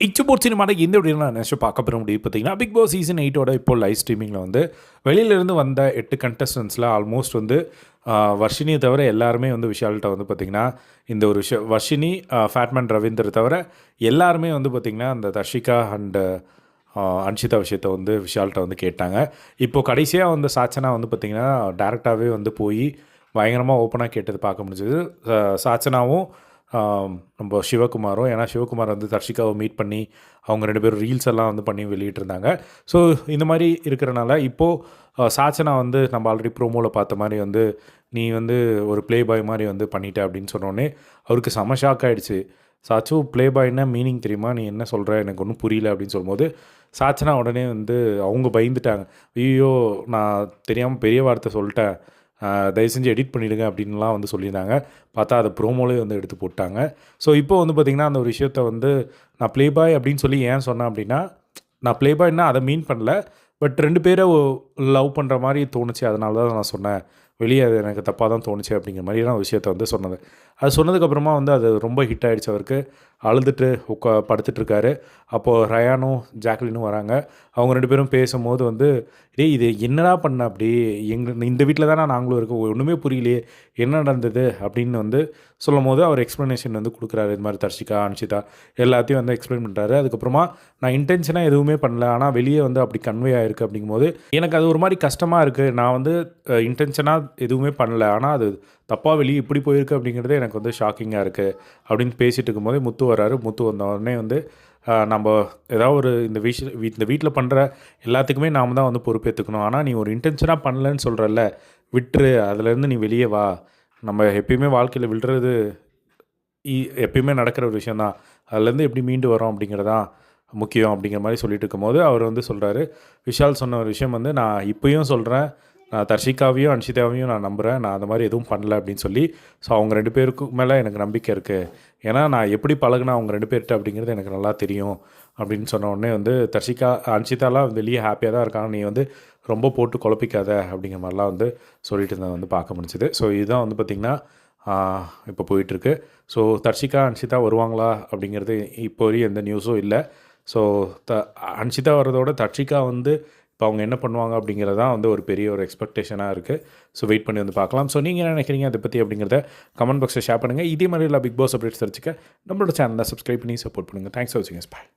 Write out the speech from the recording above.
இச்சபோட் சினிமாவில் எந்த வீடியோ நான் நினச்சி பார்க்க பெற முடியும் பார்த்தீங்கன்னா, பிக் பாஸ் சீசன் 8ஓட இப்போ லைவ் ஸ்ட்ரீமிங்கில் வந்து வெளியிலேருந்து வந்த 8 கண்டஸ்டன்ஸில் ஆல்மோஸ்ட் வந்து வர்ஷினியை தவிர எல்லாருமே வந்து விஷால்கிட்ட வந்து பார்த்திங்கன்னா இந்த ஒரு விஷயம் வர்ஷினி, ஃபேட்மேன் ரவீந்தர் தவிர எல்லாருமே வந்து பார்த்திங்கன்னா அந்த தர்ஷிகா அண்டு அன்ஷிதா விஷயத்தை வந்து விஷால்கிட்ட வந்து கேட்டாங்க. இப்போது கடைசியாக வந்து சாச்சனா வந்து பார்த்திங்கன்னா டேரெக்டாகவே வந்து போய் பயங்கரமாக ஓப்பனாக கேட்டது பார்க்க முடிஞ்சது. சாச்சனாவும் நம்ம சிவகுமாரும், ஏன்னா சிவகுமார் வந்து தர்ஷிகாவை மீட் பண்ணி அவங்க 2 பேரும் ரீல்ஸ் எல்லாம் வந்து பண்ணி வெளியிட்டிருந்தாங்க. ஸோ இந்த மாதிரி இருக்கிறனால இப்போது சாச்சனா வந்து நம்ம ஆல்ரெடி ப்ரோமோவில் பார்த்த மாதிரி வந்து நீ வந்து ஒரு ப்ளே பாய் மாதிரி வந்து பண்ணிட்ட அப்படின்னு சொன்னோடனே அவருக்கு செம ஷாக் ஆகிடுச்சு. சாச்சு, ப்ளே பாய்னா மீனிங் தெரியுமா, நீ என்ன சொல்கிற, எனக்கு ஒன்றும் புரியல அப்படின்னு சொல்லும்போது சாச்சனா உடனே வந்து அவங்க பயந்துட்டாங்க. ஐயோ, நான் தெரியாமல் பெரிய வார்த்தை சொல்லிட்டேன், தயவு செஞ்சு எடிட் பண்ணிவிடுங்க அப்படின்லாம் வந்து சொல்லியிருந்தாங்க. பார்த்தா அதை ப்ரோமோலே வந்து எடுத்து போட்டாங்க. ஸோ இப்போ வந்து பார்த்திங்கன்னா அந்த ஒரு விஷயத்த வந்து நான் ப்ளே பாய் அப்படின்னு சொல்லி ஏன் சொன்னேன் அப்படின்னா, நான் ப்ளே பாய்னா அதை மீன் பண்ணல, பட் 2 பேரை லவ் பண்ணுற மாதிரி தோணுச்சு, அதனால தான் நான் சொன்னேன். வெளியே அது எனக்கு தப்பாக தான் தோணுச்சு அப்படிங்கிற மாதிரியான விஷயத்த வந்து சொன்னது. அது சொன்னதுக்கப்புறமா வந்து அது ரொம்ப ஹிட் ஆகிடுச்சு அவருக்கு. அழுதுட்டு படுத்துட்ருக்காரு. அப்போது ரயானும் ஜாக்லினும் வராங்க. அவங்க 2 பேரும் பேசும்போது வந்து, டேய் இது என்னடா பண்ண அப்படி, இந்த வீட்டில் தானே நாங்களும் இருக்கோம், ஒன்றுமே புரியலையே, என்ன நடந்தது அப்படின்னு வந்து சொல்லும்போது அவர் எக்ஸ்ப்ளனேஷன் வந்து கொடுக்குறாரு. இது மாதிரி தர்ஷிகா, அன்ஷிதா எல்லாத்தையும் வந்து எக்ஸ்பிளைன் பண்ணுறாரு. அதுக்கப்புறமா நான் இன்டென்ஷனாக எதுவுமே பண்ணல, ஆனால் வெளியே வந்து அப்படி கன்வே ஆகிருக்கு அப்படிங்கும்போது எனக்கு அது ஒரு மாதிரி கஷ்டமாக இருக்குது. நான் வந்து இன்டென்ஷனாக எதுவுமே பண்ணல, ஆனால் அது தப்பாக வெளியே இப்படி போயிருக்கு அப்படிங்கிறது எனக்கு வந்து ஷாக்கிங்காக இருக்குது அப்படின்னு பேசிகிட்டு இருக்கும்போதே முத்து வராரு. முத்து வந்த உடனே வந்து நம்ம ஏதாவது ஒரு இந்த வீட்டில் பண்ணுற எல்லாத்துக்குமே நாம் தான் வந்து பொறுப்பேற்றுக்கணும். ஆனால் நீ ஒரு இன்டென்ஷனாக பண்ணலன்னு சொல்கிறல்ல, விட்டுரு, அதுலேருந்து நீ வெளியே வா. நம்ம எப்பயுமே வாழ்க்கையில் விழுறது எப்பயுமே நடக்கிற ஒரு விஷயந்தான். அதுலேருந்து எப்படி மீண்டு வரோம் அப்படிங்கிறதான் முக்கியம் அப்படிங்கிற மாதிரி சொல்லிட்டு இருக்கும்போது அவர் வந்து சொல்கிறாரு, விஷால் சொன்ன ஒரு விஷயம் வந்து நான் இப்போயும் சொல்கிறேன், நான் தர்ஷிகாவையும் அன்ஷிதாவையும் நான் நம்புகிறேன், நான் அந்த மாதிரி எதுவும் பண்ணல அப்படின்னு சொல்லி. ஸோ அவங்க 2 பேருக்கும் மேலே எனக்கு நம்பிக்கை இருக்குது, ஏன்னா நான் எப்படி பழகுனா அவங்க 2 பேர்கிட்ட அப்படிங்கிறது எனக்கு நல்லா தெரியும் அப்படின்னு சொன்ன உடனே வந்து தர்ஷிகா, அன்ஷிதாலாம் வெளியே ஹாப்பியாக தான் இருக்காங்க, நீ வந்து ரொம்ப போட்டு குழப்பிக்காத அப்படிங்கிற மாதிரிலாம் வந்து சொல்லிட்டு இருந்ததை வந்து பார்க்க முடிஞ்சுது. ஸோ இதுதான் வந்து பார்த்திங்கன்னா இப்போ போயிட்டுருக்கு. ஸோ தர்ஷிகா, அன்ஷிதா வருவாங்களா அப்படிங்கிறது இப்போ வரையும் எந்த நியூஸும் இல்லை. ஸோ அன்ஷிதா வர்றதோட தர்ஷிகா வந்து இப்போ அவங்க என்ன பண்ணுவாங்க அப்படிங்கிறது தான் வந்து ஒரு பெரிய ஒரு எக்ஸ்பெக்டேஷனாக இருக்குது. ஸோ வெயிட் பண்ணி வந்து பார்க்கலாம். ஸோ நீங்கள் என்ன நினைக்கிறீங்க அதை பற்றி அப்படிங்கிறத கமெண்ட் பாக்ஸில் ஷேர் பண்ணுங்கள். இதே மாதிரி இல்லை பிக் பாஸ் அப்டேட்ஸ் தெரிஞ்சுக்க நம்மளோட சேனலை சப்ஸ்கிரைப் பண்ணி சப்போர்ட் பண்ணுங்கள். தேங்க்ஸ் ஃபார் வாட்சிங். பாய்.